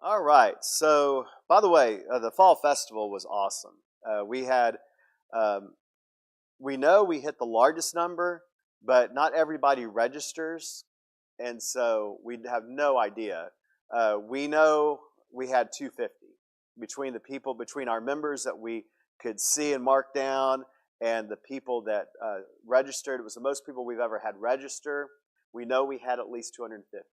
All right. So, by the way, the fall festival was awesome. We had, um, we know we hit the largest number, but not everybody registers, and so we have no idea. We know we had 250 between the people, between our members that we could see and mark down, and the people that registered. It was the most people we've ever had register. We know we had at least 250.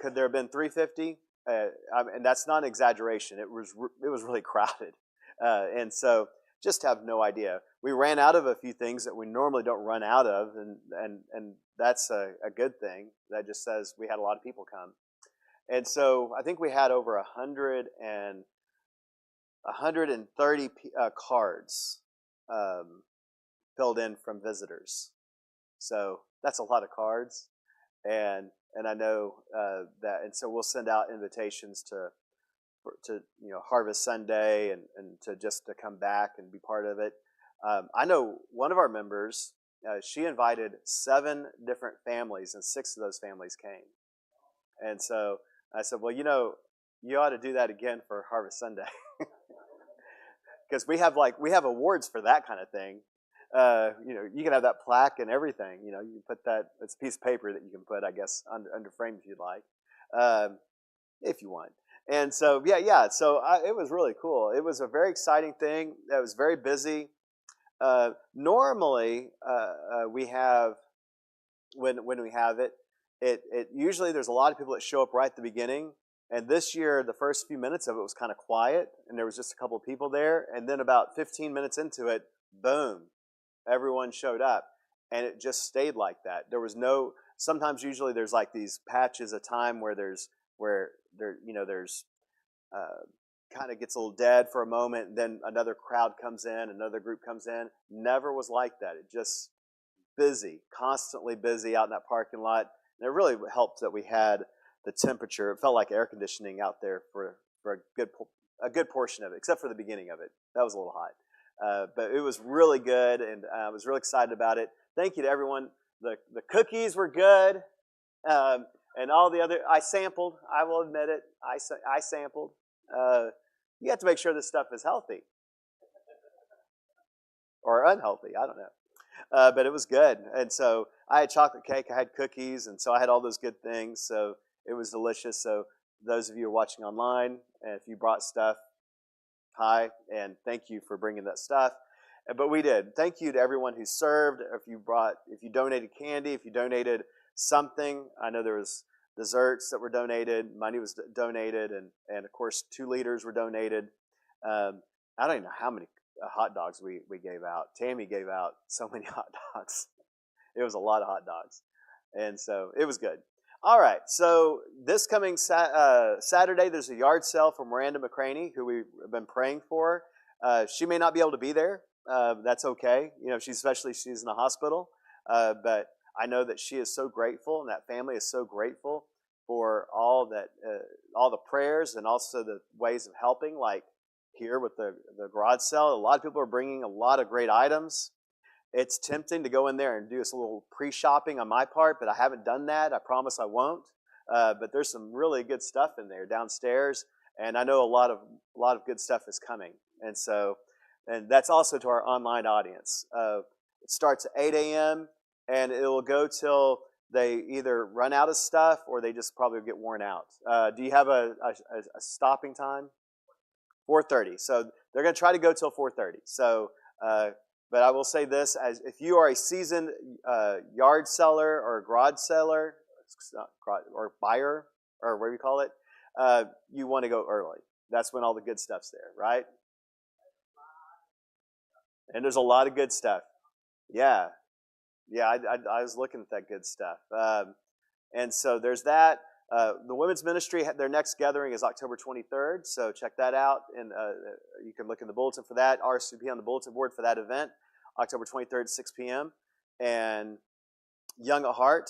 Could there have been 350? And that's not an exaggeration. It was really crowded, and so just have no idea. We ran out of a few things that we normally don't run out of, and that's a good thing. That just says we had a lot of people come, and so I think we had over 130 cards um, filled in from visitors. So that's a lot of cards, and I know that, and so we'll send out invitations to Harvest Sunday and to just to come back and be part of it. I know one of our members, she invited 7 different families, and 6 of those families came. And so I said, well, you ought to do that again for Harvest Sunday, because we have awards for that kind of thing. You can have that plaque and everything. You put that. It's a piece of paper that you can put, I guess, under frame if you'd like, if you want. And so, yeah. So it was really cool. It was a very exciting thing. It was very busy. Normally, we have when we have it usually there's a lot of people that show up right at the beginning. And this year, the first few minutes of it was kind of quiet, and there was just a couple of people there. And then about 15 minutes into it, boom, everyone showed up, and it just stayed like that. There was no. Sometimes, usually, there's like these patches of time where there's uh, kind of gets a little dead for a moment, and then another crowd comes in, another group comes in. Never was like that. It just busy, constantly busy out in that parking lot. And it really helped that we had the temperature. It felt like air conditioning out there for a good portion of it, except for the beginning of it. That was a little hot. But it was really good, and I was really excited about it. Thank you to everyone. The cookies were good, and all the other. I sampled. I will admit it. I sampled. You have to make sure this stuff is healthy or unhealthy. I don't know. But it was good, and so I had chocolate cake. I had cookies, and so I had all those good things. So it was delicious. So those of you who are watching online, and if you brought stuff, hi, and thank you for bringing that stuff. But we did. Thank you to everyone who served. If you donated candy, if you donated something. I know there was desserts that were donated. Money was donated, and of course 2 liters were donated. I don't even know how many hot dogs we gave out. Tammy gave out so many hot dogs. It was a lot of hot dogs, and so it was good. All right, so this coming Saturday, there's a yard sale for Miranda McCraney, who we've been praying for. She may not be able to be there. That's okay. She's in the hospital. But I know that she is so grateful, and that family is so grateful for all the prayers and also the ways of helping, like here with the garage sale. A lot of people are bringing a lot of great items. It's tempting to go in there and do a little pre-shopping on my part, but I haven't done that. I promise I won't. But there's some really good stuff in there downstairs, and I know a lot of good stuff is coming. And that's also to our online audience. It starts at 8 a.m. and it will go till they either run out of stuff or they just probably get worn out. Do you have a stopping time? 4:30. So they're going to try to go till 4:30. So. But I will say this, as if you are a seasoned yard seller or garage seller or buyer or whatever you call it, you want to go early. That's when all the good stuff's there, right? And there's a lot of good stuff. Yeah. I was looking at that good stuff. And so there's that. The women's ministry, their next gathering is October 23rd, so check that out, and you can look in the bulletin for that. RSVP on the bulletin board for that event, October 23rd at 6 p.m. And Young at Heart,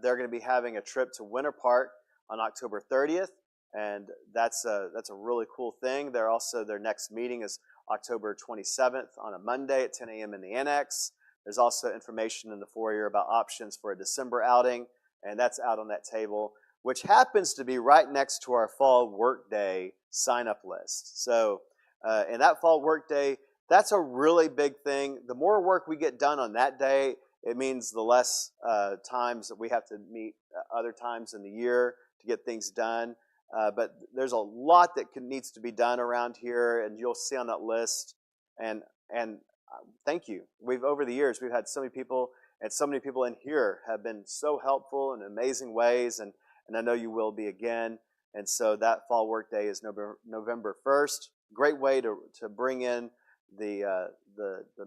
they're going to be having a trip to Winter Park on October 30th, and that's a really cool thing. Their next meeting is October 27th on a Monday at 10 a.m. in the annex. There's also information in the foyer about options for a December outing, and that's out on that table. which happens to be right next to our fall workday sign-up list. So, and that fall workday, that's a really big thing. The more work we get done on that day, it means the less times that we have to meet other times in the year to get things done. But there's a lot that needs to be done around here, and you'll see on that list. And thank you. Over the years, we've had so many people, and so many people in here have been so helpful in amazing ways, and I know you will be again. And so that fall workday is November 1st. Great way to bring in the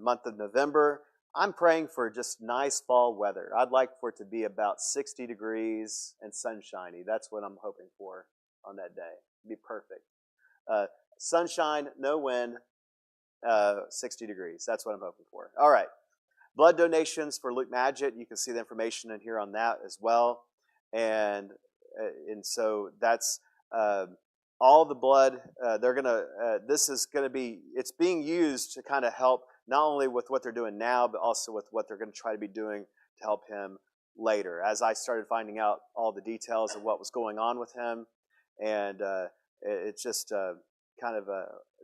month of November. I'm praying for just nice fall weather. I'd like for it to be about 60 degrees and sunshiny. That's what I'm hoping for on that day. It'd be perfect. Sunshine, no wind, 60 degrees. That's what I'm hoping for. All right. Blood donations for Luke Magid. You can see the information in here on that as well. And so that's all the blood. This is going to be, it's being used to kind of help not only with what they're doing now, but also with what they're going to try to be doing to help him later. As I started finding out all the details of what was going on with him, and it's just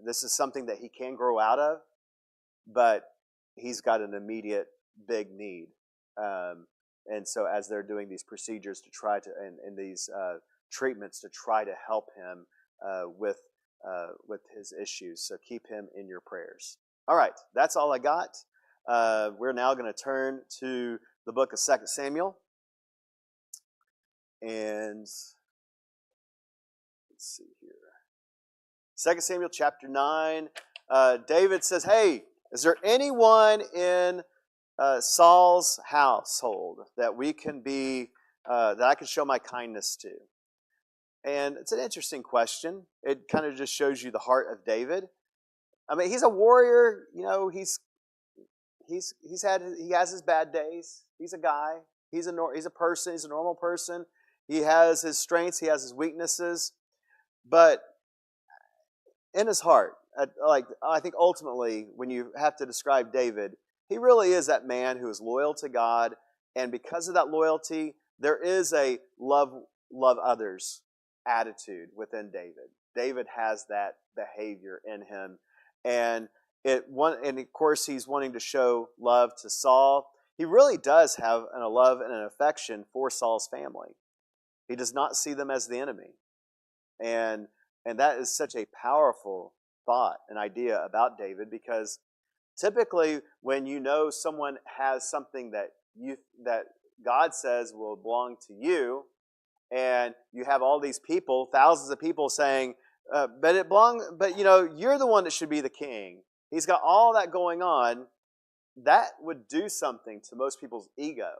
this is something that he can grow out of, but he's got an immediate big need. And so as they're doing these procedures to try to, and these treatments to try to help him with his issues. So keep him in your prayers. All right, that's all I got. We're now going to turn to the book of 2 Samuel. And let's see here. 2 Samuel chapter 9. David says, hey, is there anyone in Saul's household that we can be, that I can show my kindness to? And it's an interesting question. It kind of just shows you the heart of David. I mean, he's a warrior. You know, he has his bad days. He's a guy. He's a person. He's a normal person. He has his strengths. He has his weaknesses. But in his heart, I think ultimately, when you have to describe David, he really is that man who is loyal to God, and because of that loyalty, there is a love others attitude within David. David has that behavior in him, and of course he's wanting to show love to Saul. He really does have a love and an affection for Saul's family. He does not see them as the enemy, and that is such a powerful thought and idea about David, because typically when you know someone has something that God says will belong to you, and you have all these people, thousands of people saying, but you're the one that should be the king. He's got all that going on. That would do something to most people's ego.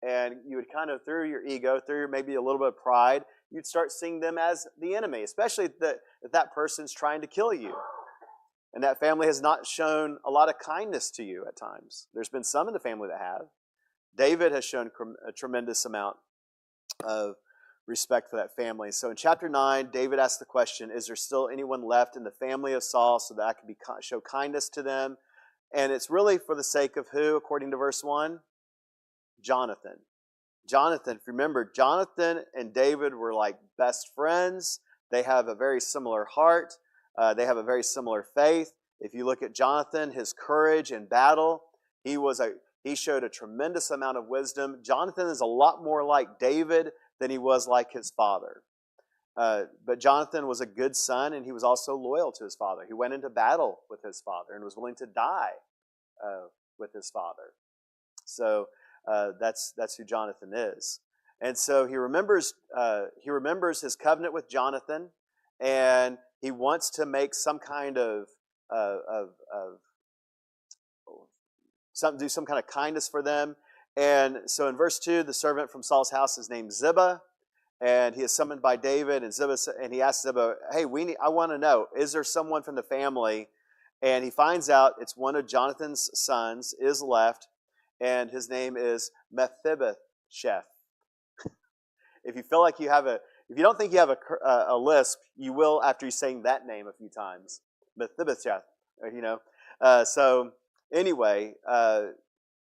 And you would kind of, through your ego, through maybe a little bit of pride, you'd start seeing them as the enemy, especially if that person's trying to kill you. And that family has not shown a lot of kindness to you at times. There's been some in the family that have. David has shown a tremendous amount of respect for that family. So in chapter 9, David asked the question, is there still anyone left in the family of Saul so that I can show kindness to them? And it's really for the sake of who, according to verse 1? Jonathan. Jonathan, if you remember, Jonathan and David were like best friends. They have a very similar heart. They have a very similar faith. If you look at Jonathan, his courage in battle, he showed a tremendous amount of wisdom. Jonathan is a lot more like David than he was like his father. But Jonathan was a good son, and he was also loyal to his father. He went into battle with his father and was willing to die with his father. So that's who Jonathan is. And so he remembers his covenant with Jonathan, and he wants to make some kind do some kind of kindness for them. And so in verse 2, the servant from Saul's house is named Ziba, and he is summoned by David. And he asks Ziba, "Hey, I want to know, is there someone from the family?" And he finds out it's one of Jonathan's sons is left, and his name is Mephibosheth. If you feel like if you don't think you have a lisp, you will after you saying that name a few times, Mephibosheth. So anyway,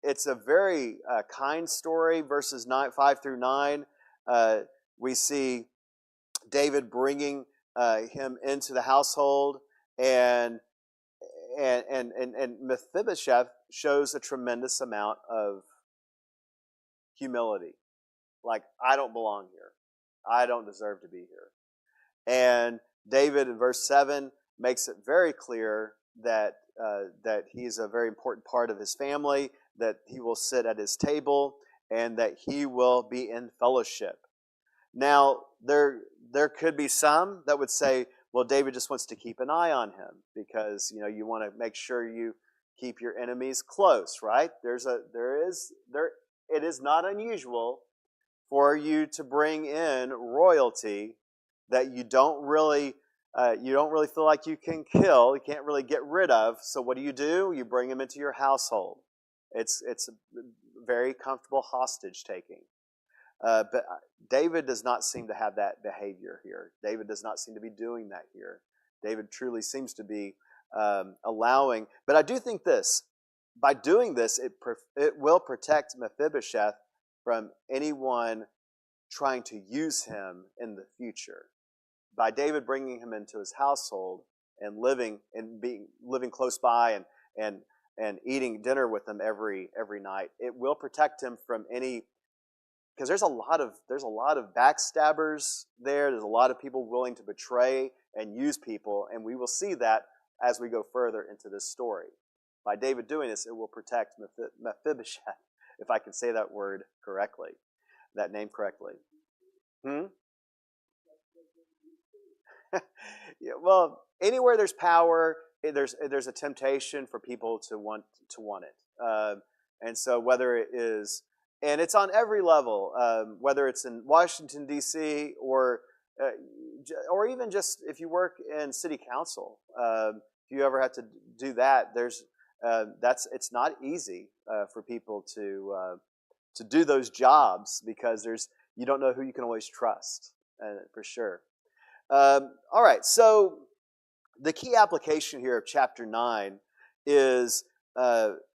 it's a very kind story. Verses 5 through 9. we see David bringing him into the household, and Mephibosheth shows a tremendous amount of humility. Like, I don't belong here. I don't deserve to be here. And David in verse 7 makes it very clear that that he's a very important part of his family, that he will sit at his table, and that he will be in fellowship. Now, there could be some that would say, well, David just wants to keep an eye on him because, you want to make sure you keep your enemies close, right? It is not unusual for you to bring in royalty that you don't really feel like you can kill, you can't really get rid of. So what do? You bring them into your household. It's a very comfortable hostage taking. But David does not seem to have that behavior here. David does not seem to be doing that here. David truly seems to be allowing. But I do think this. By doing this, it will protect Mephibosheth from anyone trying to use him in the future. By David bringing him into his household and living close by and eating dinner with him every night, it will protect him from any. Because there's a lot of backstabbers there. There's a lot of people willing to betray and use people, and we will see that as we go further into this story. By David doing this, it will protect Mephibosheth, if I can say that word correctly, that name correctly. Yeah, well, anywhere there's power, there's a temptation for people to want it, and so whether it is. And it's on every level, whether it's in Washington, D.C., or even just if you work in city council. If you ever have to do that, it's not easy for people to do those jobs because you don't know who you can always trust, for sure. All right, so the key application here of chapter 9 is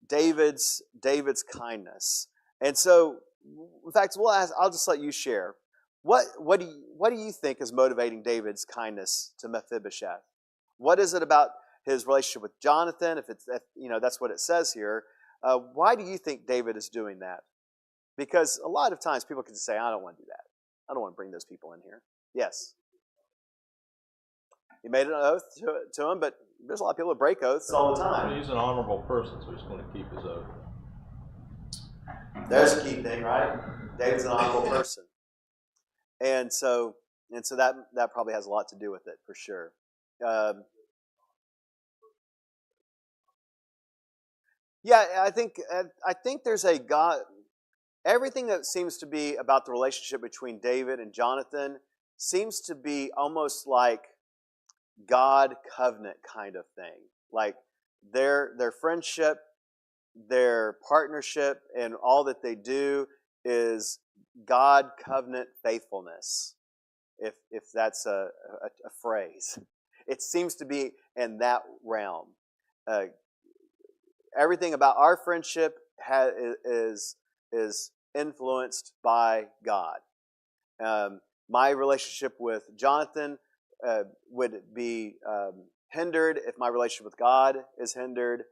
David's kindness. And so, in fact, I'll just let you share. What do you think is motivating David's kindness to Mephibosheth? What is it about his relationship with Jonathan? If that's what it says here. Why do you think David is doing that? Because a lot of times people can say, I don't want to do that. I don't want to bring those people in here. Yes. He made an oath to him, but there's a lot of people that break oaths all the time. He's an honorable person, so he's going to keep his oath. There's a key thing, right? David's an honorable person. And so that probably has a lot to do with it, for sure. I think there's a God. Everything that seems to be about the relationship between David and Jonathan seems to be almost like God covenant kind of thing. Like their friendship, their partnership, and all that they do is God covenant faithfulness, if that's a phrase. It seems to be in that realm. Everything about our friendship is influenced by God. My relationship with Jonathan would be hindered if my relationship with God is hindered,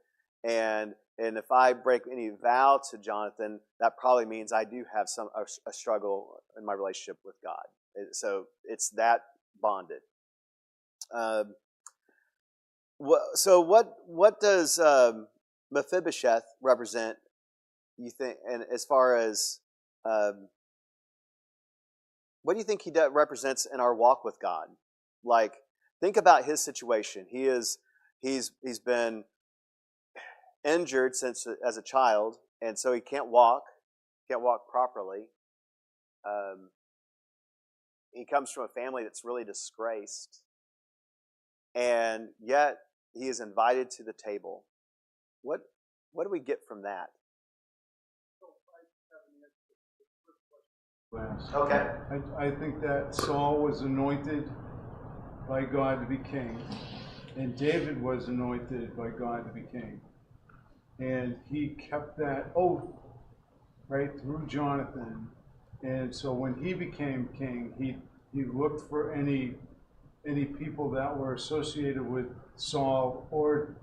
and if I break any vow to Jonathan, that probably means I do have a struggle in my relationship with God. So it's that bonded. So what does Mephibosheth represent, you think, and as far as what do you think he represents in our walk with God? Like, think about his situation. He's been injured as a child, and so he can't walk properly. He comes from a family that's really disgraced, and yet he is invited to the table. What do we get from that? Okay. I think that Saul was anointed by God to be king, and David was anointed by God to be king. And he kept that oath right through Jonathan, And so when he became king, he looked for any people that were associated with Saul or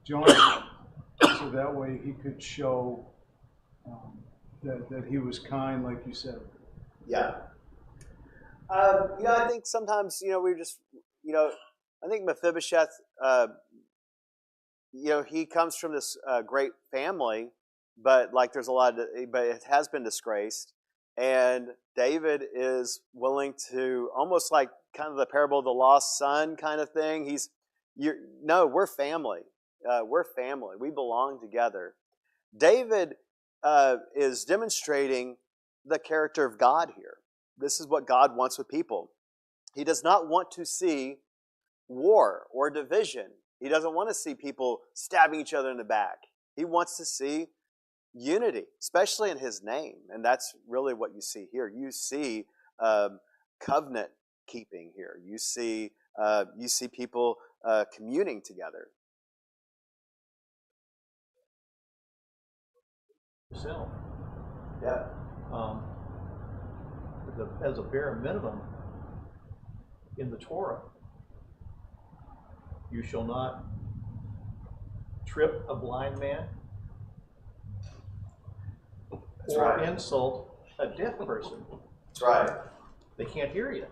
Jonathan, so that way he could show that he was kind, like you said. Yeah. I think sometimes, we just, I think Mephibosheth, he comes from this great family, but there's a lot of, but it has been disgraced. And David is willing to, almost like kind of the parable of the lost son kind of thing. We're family. We're family. We belong together. David is demonstrating the character of God here. This is what God wants with people. He does not want to see war or division. He doesn't want to see people stabbing each other in the back. He wants to see unity, especially in his name. And that's really what you see here. You see covenant keeping here. You see people communing together. Yourself. Yeah. As a bare minimum in the Torah, you shall not trip a blind man That's or right. insult a deaf person. That's right. They can't hear you.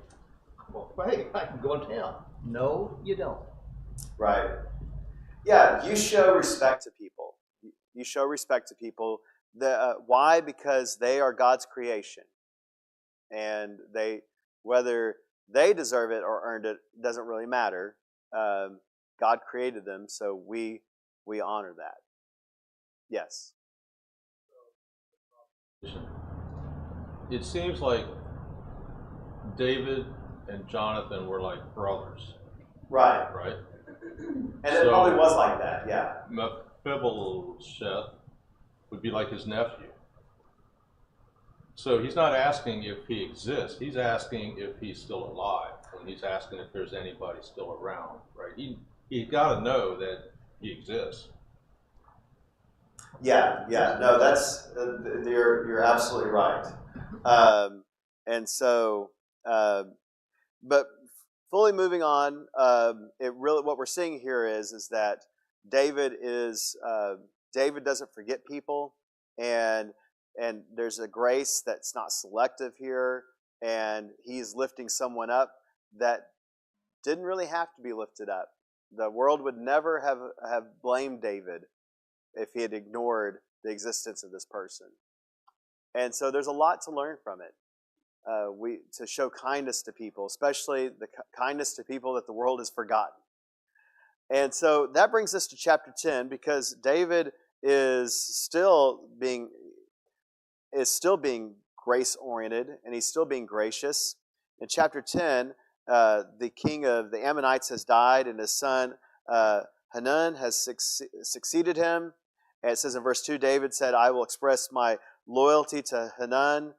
Well, hey, I can go in town. No, you don't. Right. Yeah, you show respect to people. You show respect to people. Why? Because they are God's creation. And whether they deserve it or earned it doesn't really matter. God created them, so we honor that. Yes. It seems like David and Jonathan were like brothers. Right. Right? And it probably was like that, yeah. Mephibosheth would be like his nephew. So he's not asking if he exists. He's asking if he's still alive. And he's asking if there's anybody still around, right? He's got to know that he exists. Yeah. No, that's you're absolutely right. And so, but fully moving on, what we're seeing here is that David doesn't forget people, and there's a grace that's not selective here, and he's lifting someone up that didn't really have to be lifted up. The world would never have blamed David if he had ignored the existence of this person. And so there's a lot to learn from it. To show kindness to people, especially the kindness to people that the world has forgotten. And so that brings us to chapter 10, because David is still being grace-oriented, and he's still being gracious. In chapter 10, the king of the Ammonites has died, and his son Hanun has succeeded him. And it says in verse 2, David said, I will express my loyalty to Hanun,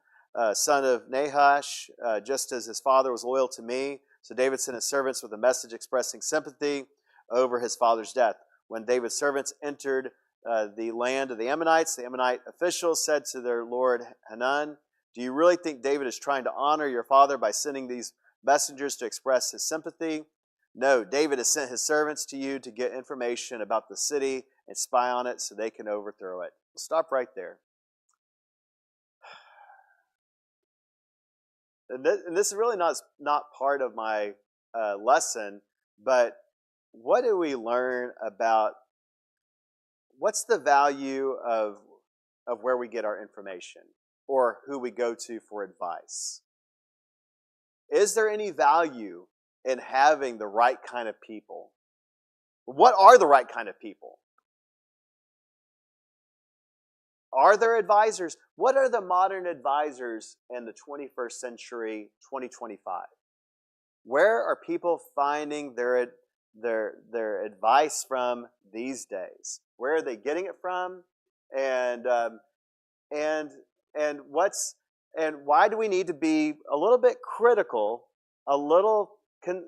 son of Nahash, just as his father was loyal to me. So David sent his servants with a message expressing sympathy over his father's death. When David's servants entered the land of the Ammonites, the Ammonite officials said to their lord Hanun, do you really think David is trying to honor your father by sending these messengers to express his sympathy? No, David has sent his servants to you to get information about the city and spy on it so they can overthrow it. We'll stop right there. And this is really not part of my lesson, but what do we learn about what's the value of where we get our information or who we go to for advice? Is there any value in having the right kind of people? What are the right kind of people? Are there advisors? What are the modern advisors in the 21st century, 2025? Where are people finding their advice from these days? Where are they getting it from? And why do we need to be a little bit critical?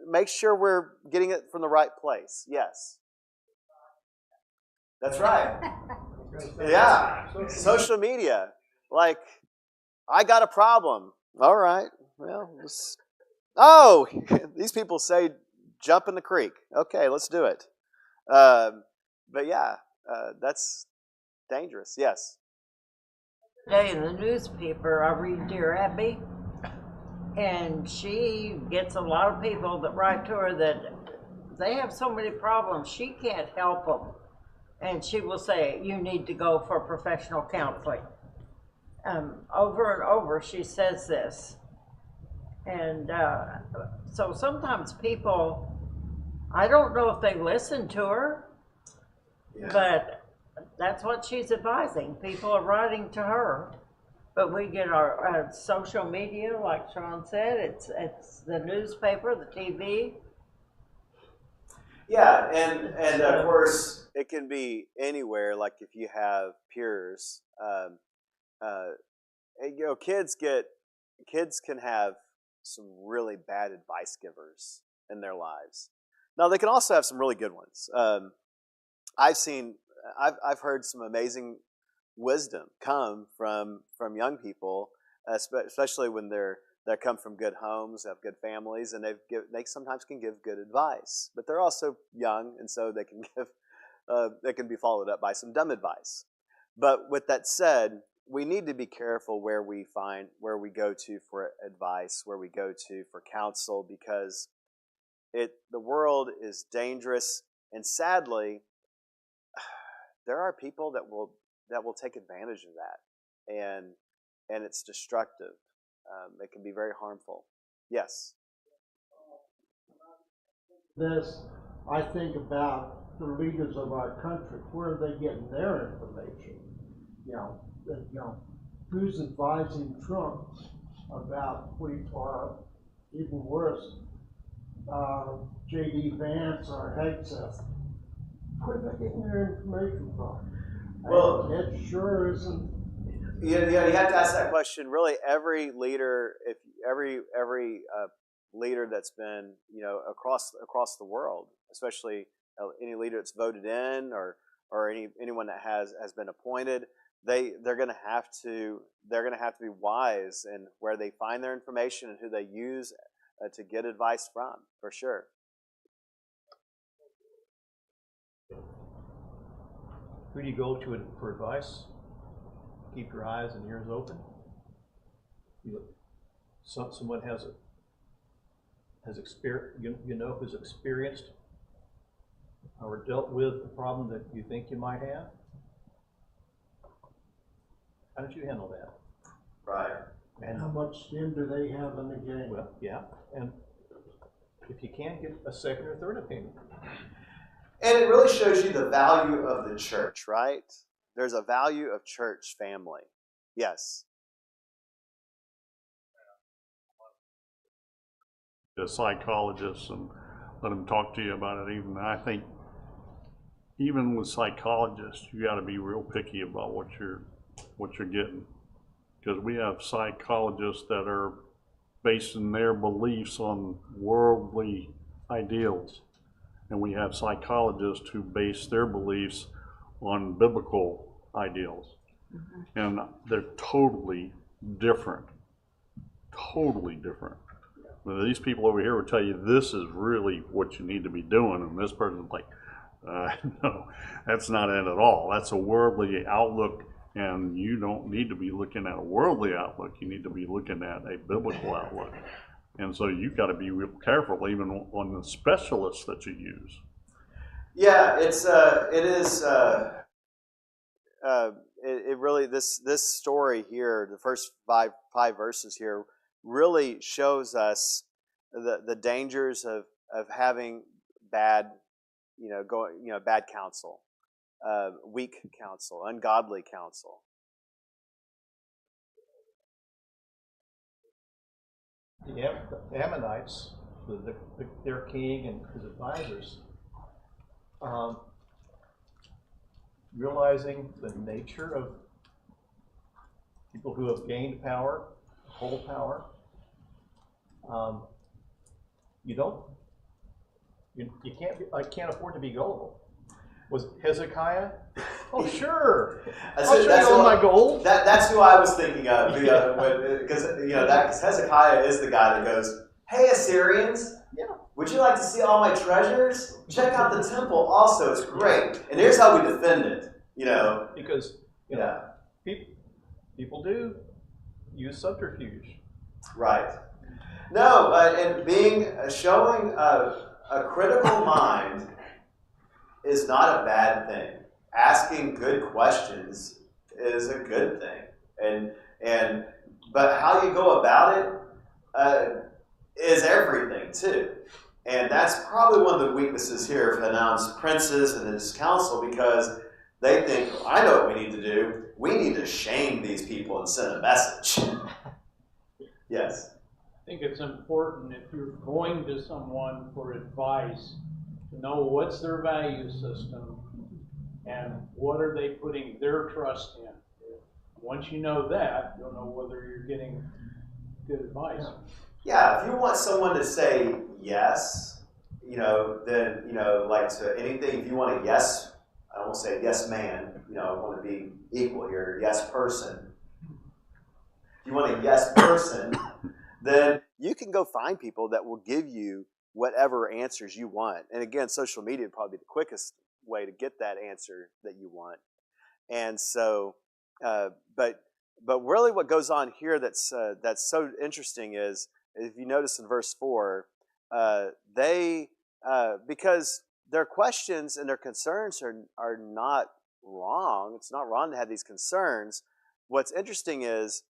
Make sure we're getting it from the right place. Yes, that's right. Yeah, social media. I got a problem. All right. Well, oh, these people say jump in the creek. Okay, let's do it. But yeah, that's dangerous. Yes. Today in the newspaper, I read Dear Abby, and she gets a lot of people that write to her that they have so many problems, she can't help them. And she will say, you need to go for professional counseling. Over and over, she says this. And so sometimes people, I don't know if they listen to her, but that's what she's advising. People are writing to her. But we get our social media, like Sean said, it's the newspaper, the TV. Yeah, and of course it can be anywhere. Like if you have peers, and, kids can have some really bad advice givers in their lives. Now they can also have some really good ones. I've heard some amazing wisdom come from young people, especially when they come from good homes, have good families, and they sometimes can give good advice. But they're also young, and so they can be followed up by some dumb advice. But with that said, we need to be careful where we go to for advice, where we go to for counsel, because the world is dangerous, and sadly, there are people that will take advantage of that, and it's destructive. It can be very harmful. Yes. This, I think about the leaders of our country. Where are they getting their information? Who's advising Trump about or even worse, J.D. Vance or Hegseth? Where are they getting their information from? Well, it sure isn't. You have to ask that question. Really, every leader, every leader that's been across the world, especially any leader that's voted in or anyone that has been appointed, they're going to have to be wise in where they find their information and who they use to get advice from, for sure. Who do you go to for advice? Keep your eyes and ears open. Someone has experience. Who's experienced or dealt with the problem that you think you might have. How did you handle that? Right. And how much skin do they have in the game? Well, yeah, and if you can, get a second or third opinion. And it really shows you the value of the church, right? There's a value of church family. Yes. A psychologist and let them talk to you about it. I think even with psychologists, you got to be real picky about what you're getting, because we have psychologists that are basing their beliefs on worldly ideals, and we have psychologists who base their beliefs on biblical ideals. Mm-hmm. And they're totally different. But these people over here will tell you this is really what you need to be doing, and this person's like, no, that's not it at all. That's a worldly outlook, and you don't need to be looking at a worldly outlook. You need to be looking at a biblical outlook. And so you've got to be real careful even on the specialists that you use. Yeah, it really, this story here, the first five verses here, really shows us the dangers of having bad counsel, weak counsel, ungodly counsel. The Ammonites, their king and his advisors, realizing the nature of people who have gained power, hold power, I can't afford to be gullible. Was Hezekiah Oh, sure. That's I'll it, show that's you all what- my gold. That's who I was thinking of, because Hezekiah is the guy that goes, "Hey Assyrians, Yeah. would you like to see all my treasures? Check out the temple. Also, it's great. And here's how we defend it. Because, people do use subterfuge. Right. No, and showing a critical mind is not a bad thing. Asking good questions is a good thing, but how you go about it is everything too. And that's probably one of the weaknesses here of Hanan's princes and his council, because they think, I know what we need to do. We need to shame these people and send a message. Yes. I think it's important, if you're going to someone for advice, to know what's their value system and what are they putting their trust in. Once you know that, you'll know whether you're getting good advice. Yeah, if you want someone to say yes, then, like to anything, if you want a yes, I don't want to say yes man, I want to be equal here, yes person. If you want a yes person, then you can go find people that will give you whatever answers you want. And again, social media would probably be the quickest way to get that answer that you want. And so, but really what goes on here that's so interesting is, if you notice in verse 4, because their questions and their concerns are not wrong. It's not wrong to have these concerns. What's interesting is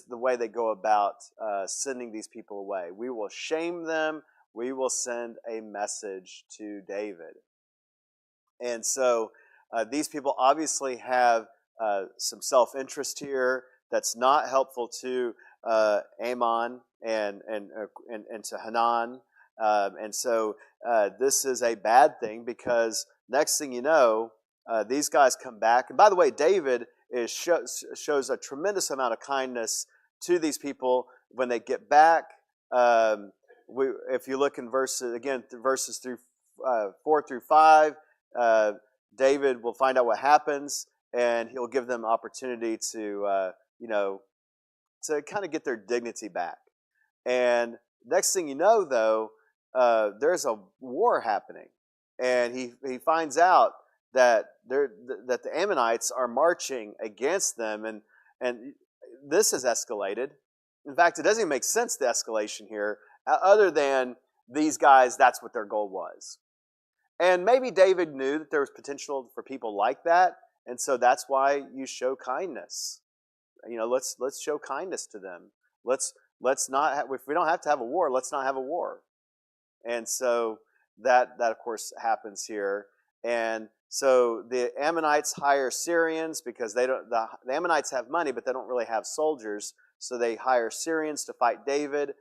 the way they go about sending these people away. We will shame them. We will send a message to David. And so these people obviously have some self-interest here that's not helpful to Ammon and to Hanan. And so this is a bad thing, because next thing you know, these guys come back. And by the way, David shows a tremendous amount of kindness to these people when they get back. If you look in verses through 4 through 5, David will find out what happens, and he'll give them opportunity to kind of get their dignity back. And next thing you know, though, there's a war happening, and he finds out that the Ammonites are marching against them, and this has escalated. In fact, it doesn't even make sense, the escalation here, other than these guys, that's what their goal was. And maybe David knew that there was potential for people like that, and so that's why you show kindness. Let's show kindness to them. Let's not have, if we don't have to have a war, let's not have a war. And so that of course happens here. And so the Ammonites hire Syrians, because the Ammonites have money, but they don't really have soldiers. So they hire Syrians to fight David.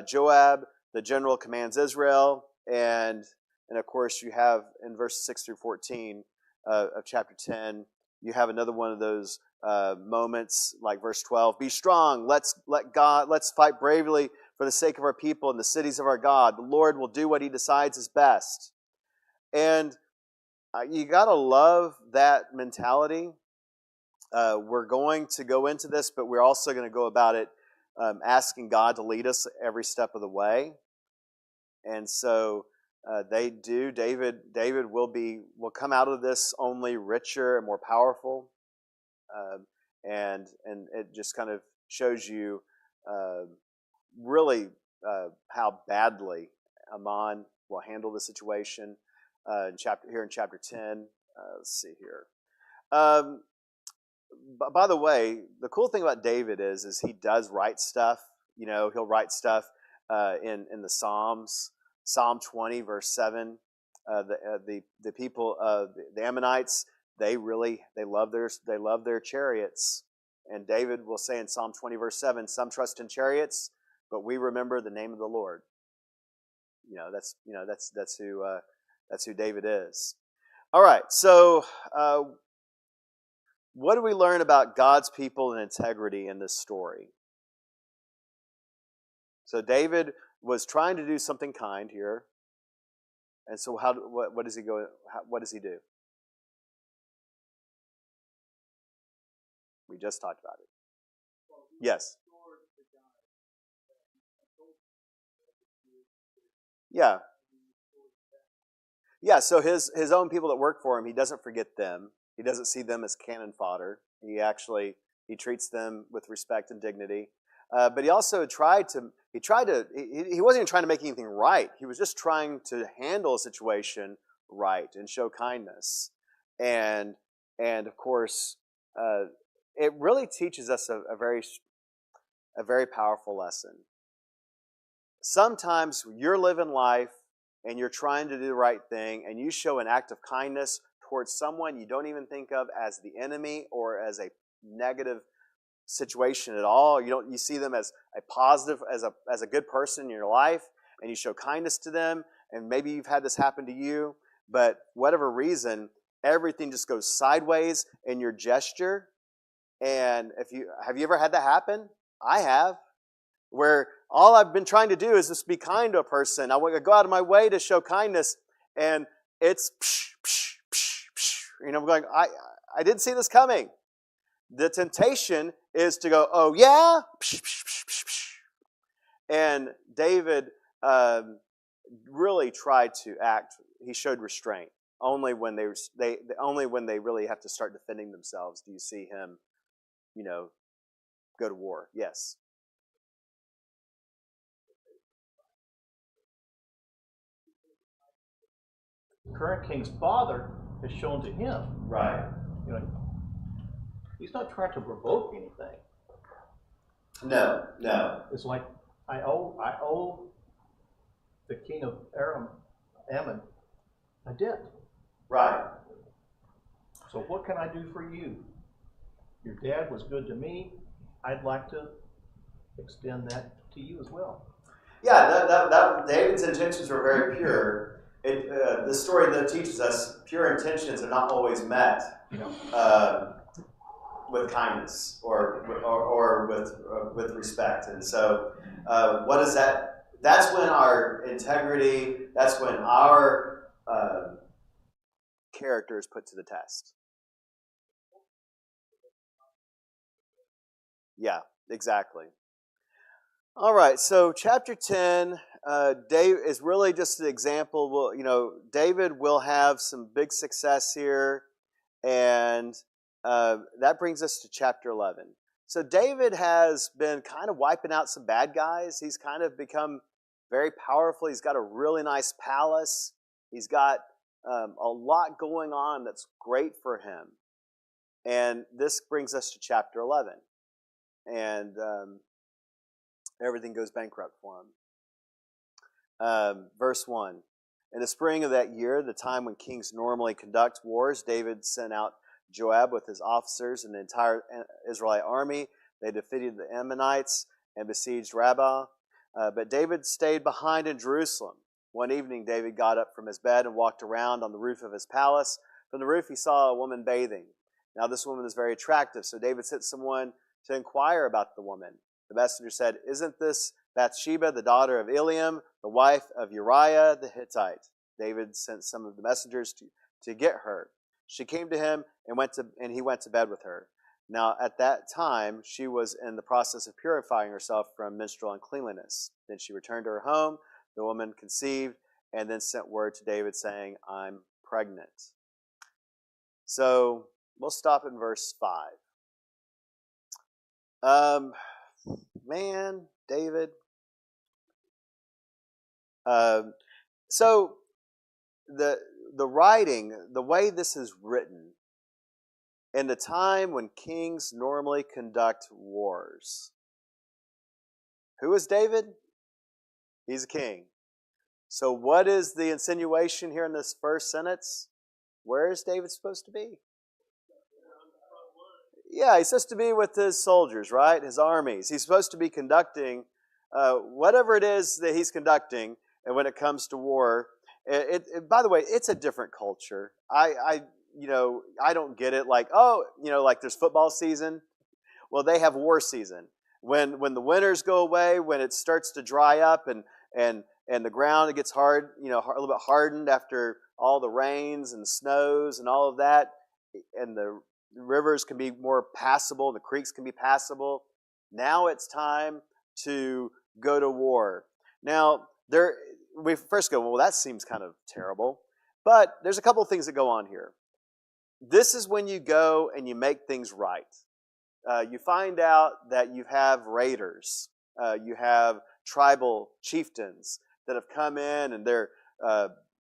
Joab, the general, commands Israel. And of course you have in verses 6 through 14 of chapter 10, you have another one of those moments, like verse 12. Be strong. Let's fight bravely for the sake of our people and the cities of our God. The Lord will do what he decides is best. And you got to love that mentality. We're going to go into this, but we're also going to go about it asking God to lead us every step of the way. And so they do. David will come out of this only richer and more powerful. And it just kind of shows you really how badly Ammon will handle the situation in chapter 10. Let's see here. By the way, the cool thing about David is he does write stuff. He'll write stuff in the Psalms. Psalm 20, verse 7. The people of the Ammonites, they love their chariots. And David will say in Psalm 20, verse 7, some trust in chariots, but we remember the name of the Lord. That's who David is. All right, so what do we learn about God's people and integrity in this story? So David was trying to do something kind here, and so what does he do? We just talked about it. Yes. Yeah. Yeah, so his own people that work for him, he doesn't forget them. He doesn't see them as cannon fodder. He treats them with respect and dignity. But he also he wasn't even trying to make anything right. He was just trying to handle a situation right and show kindness. And of course, it really teaches us a very powerful lesson. Sometimes you're living life and you're trying to do the right thing, and you show an act of kindness towards someone you don't even think of as the enemy or as a negative situation at all. You see them as a positive, as a good person in your life, and you show kindness to them. And maybe you've had this happen to you, but whatever reason, everything just goes sideways in your gesture. And have you ever had that happen? I have. Where all I've been trying to do is just be kind to a person. I go out of my way to show kindness, and it's psh, psh, psh, psh. I'm going, I didn't see this coming. The temptation is to go, oh yeah? Psh, psh, psh, psh, psh. And David really tried to act. He showed restraint. Only when they really have to start defending themselves do you see him, go to war. Yes. The current king's father has shown to him. Right. He's not trying to provoke anything. No. It's like I owe the king of Ammon a debt. Right. So what can I do for you? Your dad was good to me. I'd like to extend that to you as well. Yeah, that David's intentions were very pure. The story that teaches us pure intentions are not always met with kindness or with respect. And so, what is that? That's when our integrity, that's when our character is put to the test. Yeah, exactly. All right, so chapter 10, Dave is really just an example. David will have some big success here, and that brings us to chapter 11. So David has been kind of wiping out some bad guys. He's kind of become very powerful. He's got a really nice palace. He's got a lot going on that's great for him. And this brings us to chapter 11. And everything goes bankrupt for him. Verse 1. In the spring of that year, the time when kings normally conduct wars, David sent out Joab with his officers and the entire Israelite army. They defeated the Ammonites and besieged Rabbah. But David stayed behind in Jerusalem. One evening, David got up from his bed and walked around on the roof of his palace. From the roof, he saw a woman bathing. Now, this woman is very attractive, so David sent someone to inquire about the woman. The messenger said, "Isn't this Bathsheba, the daughter of Eliam, the wife of Uriah the Hittite?" David sent some of the messengers to get her. She came to him and he went to bed with her. Now, at that time, she was in the process of purifying herself from menstrual uncleanliness. Then she returned to her home. The woman conceived and then sent word to David saying, "I'm pregnant." So we'll stop in verse 5. David. So the writing, the way this is written, in the time when kings normally conduct wars. Who is David? He's a king. So what is the insinuation here in this first sentence? Where is David supposed to be? Yeah, he's supposed to be with his soldiers, right? His armies. He's supposed to be conducting whatever it is that he's conducting. And when it comes to war, by the way, it's a different culture. I don't get it. Like there's football season. Well, they have war season. When the winters go away, when it starts to dry up and the ground it gets hard, a little bit hardened after all the rains and snows and all of that, and the The rivers can be more passable. The creeks can be passable. Now it's time to go to war. Now, we first go, well, that seems kind of terrible. But there's a couple of things that go on here. This is when you go and you make things right. You find out that you have raiders. You have tribal chieftains that have come in, and they're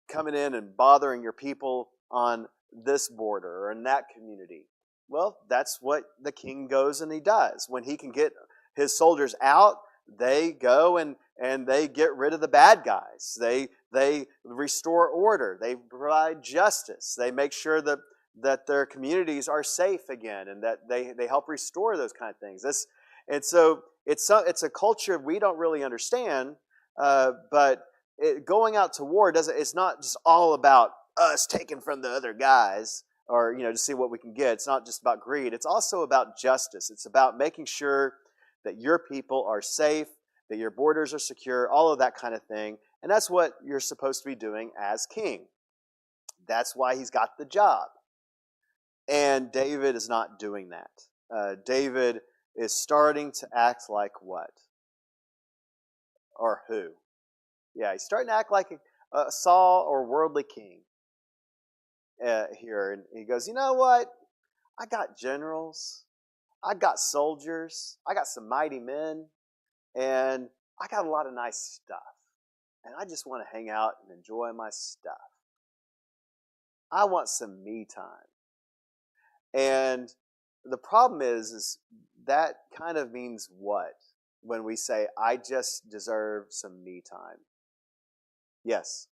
coming in and bothering your people on this border or in that community. Well, that's what the king goes and he does. When he can get his soldiers out, they go and they get rid of the bad guys. They restore order. They provide justice. They make sure that their communities are safe again, and that they help restore those kind of things. And so it's a culture we don't really understand, but going out to war it's not just all about us taking from the other guys, or to see what we can get. It's not just about greed. It's also about justice. It's about making sure that your people are safe, that your borders are secure, all of that kind of thing. And that's what you're supposed to be doing as king. That's why he's got the job. And David is not doing that. David is starting to act like what? Or who? Yeah, he's starting to act like a Saul or worldly king here. And he goes, you know what? I got generals. I got soldiers. I got some mighty men. And I got a lot of nice stuff. And I just want to hang out and enjoy my stuff. I want some me time. And the problem is that kind of means what? When we say, I just deserve some me time. Yes?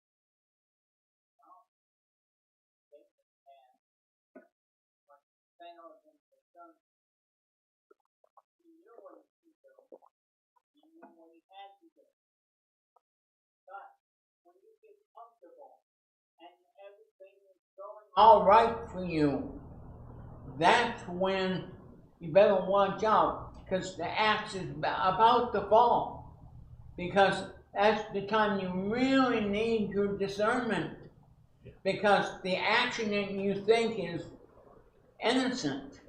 All right for you, that's when you better watch out, because the axe is about to fall. Because that's the time you really need your discernment. Because the action that you think is innocent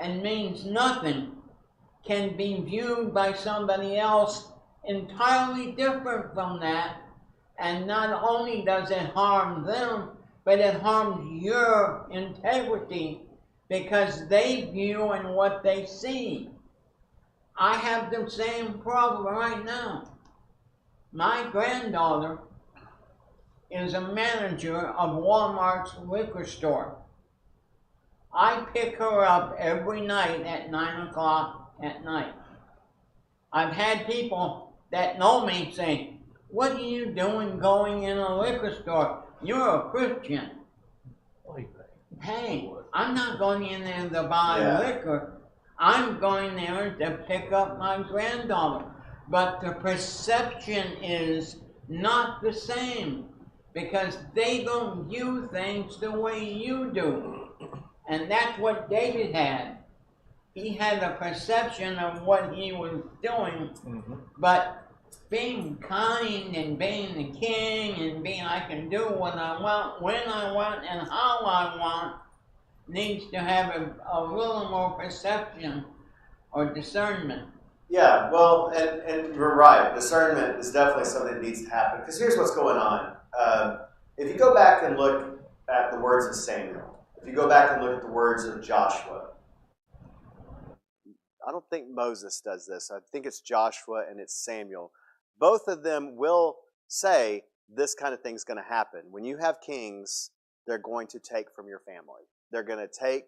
and means nothing can be viewed by somebody else entirely different from that. And not only does it harm them, but it harms your integrity, because they view and what they see. I have the same problem right now. My granddaughter is a manager of Walmart's liquor store. I pick her up every night at 9 o'clock at night. I've had people that know me say, what are you doing going in a liquor store? You're a Christian. Hey, I'm not going in there to buy liquor. I'm going there to pick up my granddaughter. But the perception is not the same, because they don't view things the way you do. And that's what David had. He had a perception of what he was doing, but being kind and being the king and being I can do what I want, when I want, and how I want, needs to have a little more perception or discernment. Yeah, well, and you're right. Discernment is definitely something that needs to happen. Because here's what's going on. If you go back and look at the words of Samuel, if you go back and look at the words of Joshua, I don't think Moses does this. I think it's Joshua and it's Samuel. Both of them will say this kind of thing's going to happen. When you have kings, they're going to take from your family. They're going to take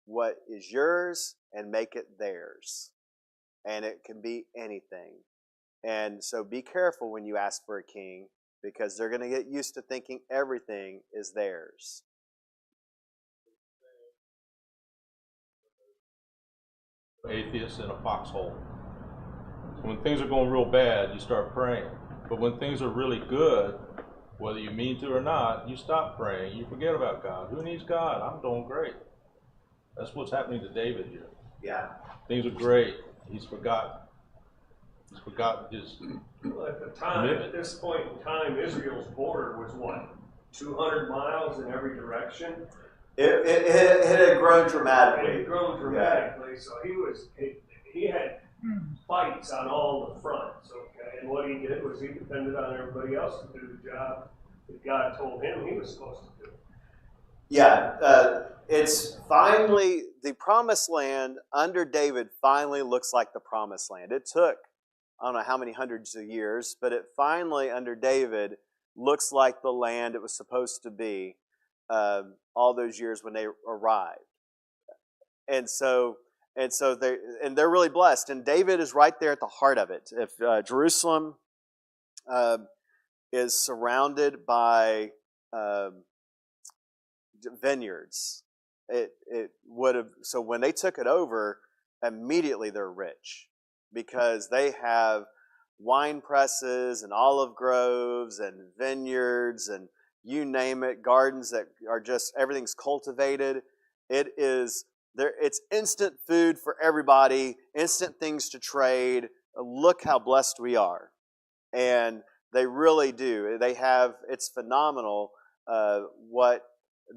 what is yours and make it theirs. And it can be anything. And so be careful when you ask for a king, because they're going to get used to thinking everything is theirs. Atheists in a foxhole. So when things are going real bad, you start praying. But when things are really good, whether you mean to or not, you stop praying. You forget about God. Who needs God? I'm doing great. That's what's happening to David here. Yeah. Things are great. He's forgotten. He's forgotten his. Well, at the time, at this point in time, Israel's border was what? 200 miles in every direction? It had grown It dramatically. had grown dramatically, so he had fights on all the fronts, okay? And what he did was he depended on everybody else to do the job that God told him he was supposed to do. Yeah, it's finally, the promised land under David finally looks like the promised land. It took, I don't know how many hundreds of years, but it finally, under David, looks like the land it was supposed to be all those years when they arrived. And so they're really blessed. And David is right there at the heart of it. If Jerusalem is surrounded by vineyards, it would have. So when they took it over, immediately they're rich because they have wine presses and olive groves and vineyards and you name it, gardens that are just everything's cultivated. It is there. It's instant food for everybody, instant things to trade. Look how blessed we are, and they really do. They have. It's phenomenal what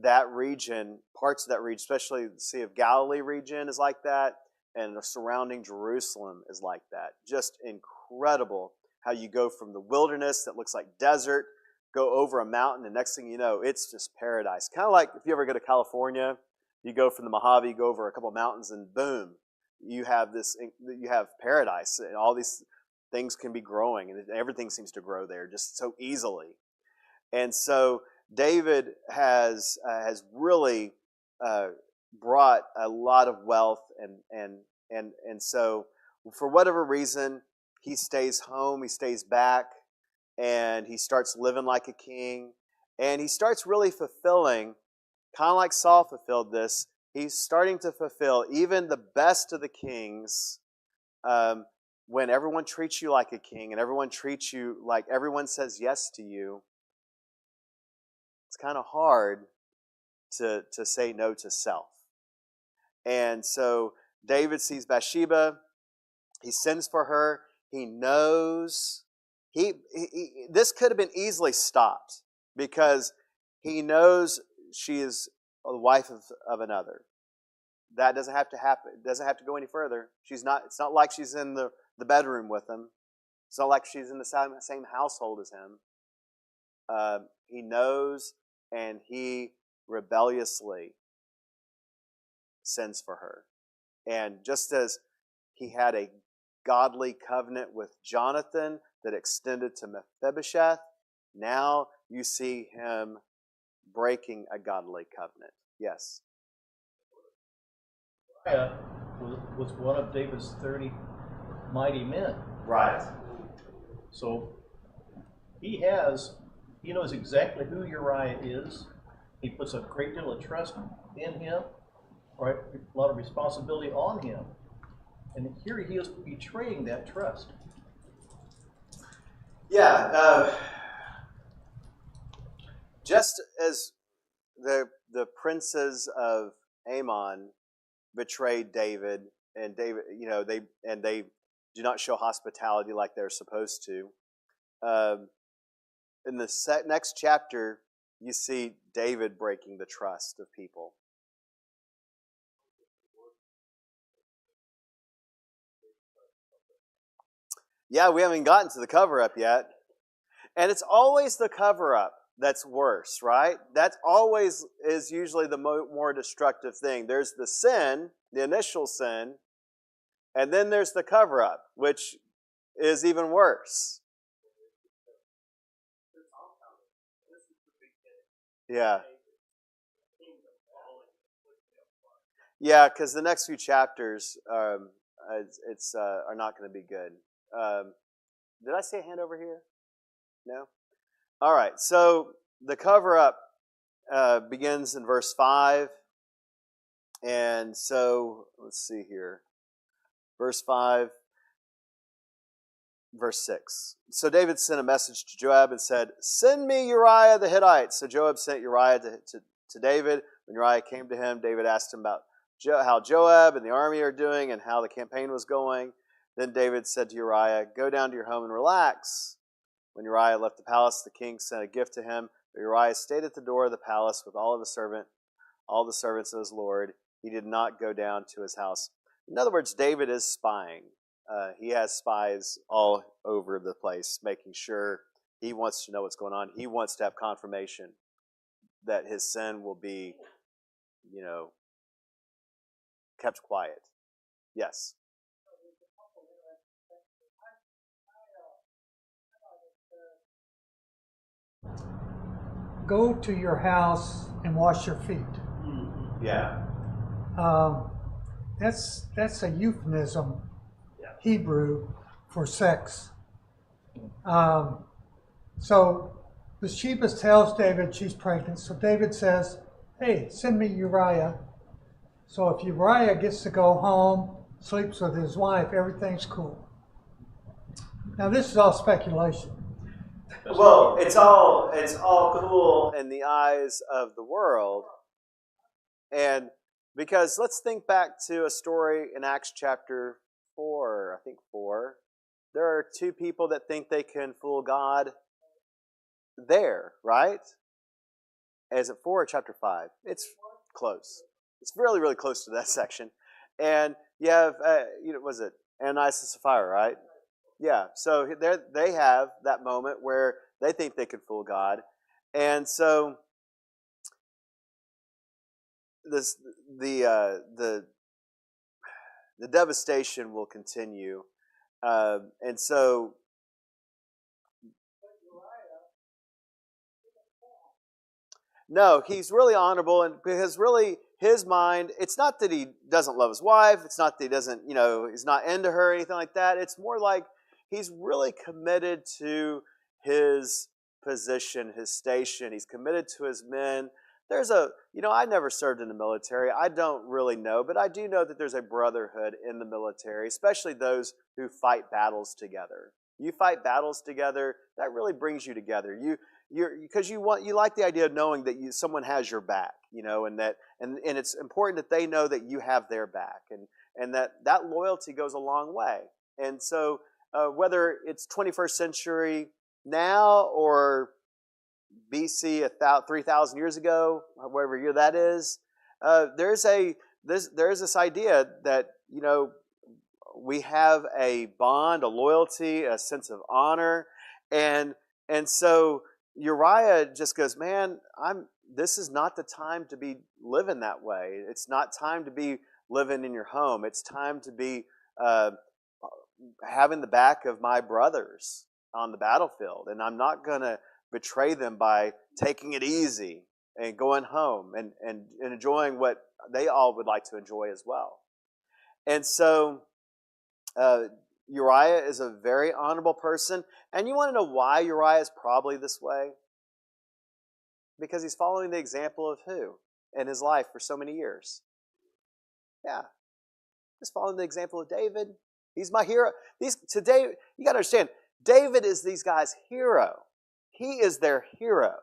that region, parts of that region, especially the Sea of Galilee region, is like that, and the surrounding Jerusalem is like that. Just incredible how you go from the wilderness that looks like desert, go over a mountain, and next thing you know, it's just paradise. Kind of like if you ever go to California, you go from the Mojave, you go over a couple of mountains, and boom, you have paradise, and all these things can be growing, and everything seems to grow there just so easily. And so David has really brought a lot of wealth, and so for whatever reason, he stays home, he stays back, and he starts living like a king, and he starts really fulfilling, kind of like Saul fulfilled this. He's starting to fulfill even the best of the kings. When everyone treats you like a king and everyone treats you like everyone says yes to you, it's kind of hard to say no to self. And so David sees Bathsheba. He sends for her. He knows this could have been easily stopped because he knows she is the wife of another. That doesn't have to happen. It doesn't have to go any further. She's not. It's not like she's in the bedroom with him. It's not like she's in the same household as him. He knows, and he rebelliously sends for her. And just as he had a godly covenant with Jonathan that extended to Mephibosheth, now you see him breaking a godly covenant. Yes? Uriah was one of David's 30 mighty men. Right. So he knows exactly who Uriah is. He puts a great deal of trust in him, right? A lot of responsibility on him. And here he is betraying that trust. Yeah. Just as the princes of Ammon betrayed David, and David, they do not show hospitality like they're supposed to. In the next chapter, you see David breaking the trust of people. Yeah, we haven't gotten to the cover-up yet. And it's always the cover-up that's worse, right? That always is usually the more destructive thing. There's the sin, the initial sin, and then there's the cover-up, which is even worse. Yeah. Yeah, because the next few chapters are not going to be good. Did I see a hand over here? No? All right, so the cover-up begins in verse 5. And so, let's see here. Verse 5, verse 6. So David sent a message to Joab and said, "Send me Uriah the Hittite." So Joab sent Uriah to David. When Uriah came to him, David asked him about how Joab and the army are doing and how the campaign was going. Then David said to Uriah, "Go down to your home and relax." When Uriah left the palace, the king sent a gift to him. But Uriah stayed at the door of the palace with all of his servants, all the servants of his Lord. He did not go down to his house. In other words, David is spying. He has spies all over the place, making sure he wants to know what's going on. He wants to have confirmation that his sin will be, kept quiet. Yes. Go to your house and wash your feet. Yeah. That's a euphemism, Yeah. Hebrew, for sex. So Bathsheba tells David she's pregnant. So David says, hey, send me Uriah. So if Uriah gets to go home, sleeps with his wife, everything's cool. Now this is all speculation. Well, it's all cool in the eyes of the world. And because let's think back to a story in Acts chapter 4, I think 4. There are two people that think they can fool God there, right? Is it 4 or chapter 5? It's close. It's really, really close to that section. And you have, was it Ananias and Sapphira, right? Yeah, so they have that moment where they think they can fool God. And so the devastation will continue. And so no, he's really honorable, and because really his mind, it's not that he doesn't love his wife, it's not that he doesn't, he's not into her or anything like that. It's more like he's really committed to his position, his station. He's committed to his men. There's I never served in the military. I don't really know, but I do know that there's a brotherhood in the military, especially those who fight battles together. You fight battles together, that really brings you together. Because you like the idea of knowing that someone has your back, and it's important that they know that you have their back, and that loyalty goes a long way. And so whether it's 21st century now or BC 3,000 years ago, whatever year that is, there's this idea that we have a bond, a loyalty, a sense of honor, and so Uriah just goes, man, this is not the time to be living that way. It's not time to be living in your home. It's time to be having the back of my brothers on the battlefield, and I'm not going to betray them by taking it easy and going home and enjoying what they all would like to enjoy as well. And so Uriah is a very honorable person. And you want to know why Uriah is probably this way? Because he's following the example of who in his life for so many years? Yeah. Just following the example of David. He's my hero. Today, you got to understand, David is these guys' hero. He is their hero.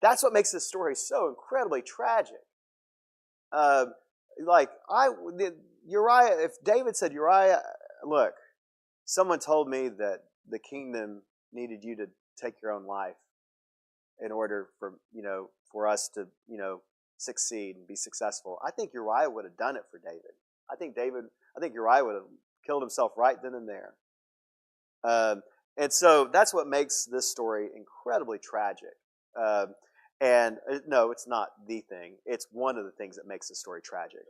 That's what makes this story so incredibly tragic. Uriah, if David said, Uriah, look, someone told me that the kingdom needed you to take your own life in order for us to, succeed and be successful. I think Uriah would have done it for David. I think Uriah would have killed himself right then and there. And so that's what makes this story incredibly tragic. No, it's not the thing. It's one of the things that makes the story tragic.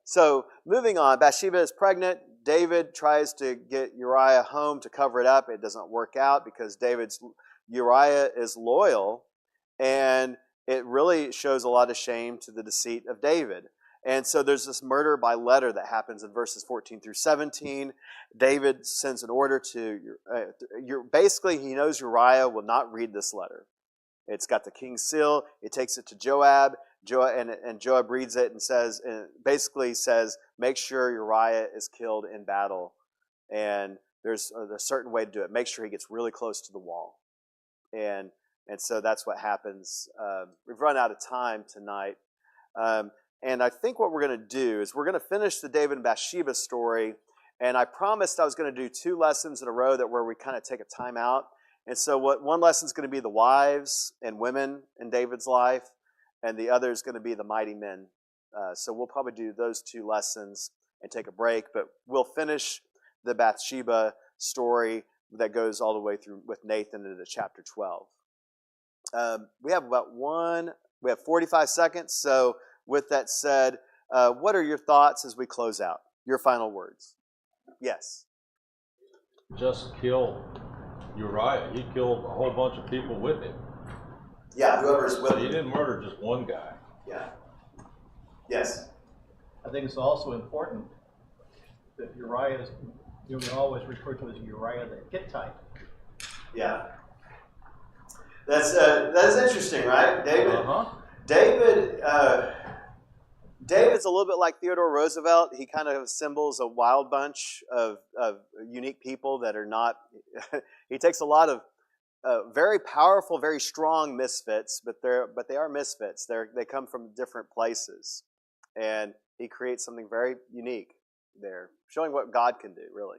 So moving on, Bathsheba is pregnant. David tries to get Uriah home to cover it up. It doesn't work out because Uriah is loyal, and it really shows a lot of shame to the deceit of David. And so there's this murder by letter that happens in verses 14 through 17. David sends an order to basically he knows Uriah will not read this letter. It's got the king's seal. It takes it to Joab. And Joab reads it and basically says, make sure Uriah is killed in battle. And there's a certain way to do it. Make sure he gets really close to the wall. And so that's what happens. We've run out of time tonight. And I think what we're going to do is we're going to finish the David and Bathsheba story. And I promised I was going to do 2 lessons in a row where we kind of take a time out. And so one lesson is going to be the wives and women in David's life. and the other is going to be the mighty men. So we'll probably do those 2 lessons and take a break, but we'll finish the Bathsheba story that goes all the way through with Nathan into chapter 12. We have 45 seconds. So with that said, what are your thoughts as we close out? Your final words. Yes. Just kill Uriah. He killed a whole bunch of people with him. Yeah, whoever's with So he him. didn't murder just one guy. Yeah. Yes. I think it's also important that Uriah is, you can always refer to as Uriah the Hittite. Yeah. That's interesting, right? David. David's a little bit like Theodore Roosevelt. He kind of assembles a wild bunch of unique people that are not. He takes a lot of very powerful, very strong misfits, but they are misfits. They come from different places, and he creates something very unique there, showing what God can do, really.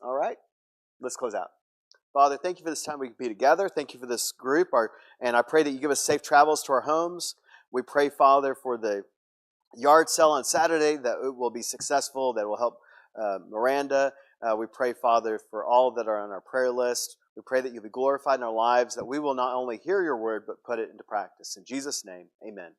All right, let's close out. Father, thank you for this time we can be together. Thank you for this group, and I pray that you give us safe travels to our homes. We pray, Father, for the yard sale on Saturday, that it will be successful, that will help Miranda. We pray, Father, for all that are on our prayer list. We pray that you'll be glorified in our lives, that we will not only hear your word, but put it into practice. In Jesus' name, amen.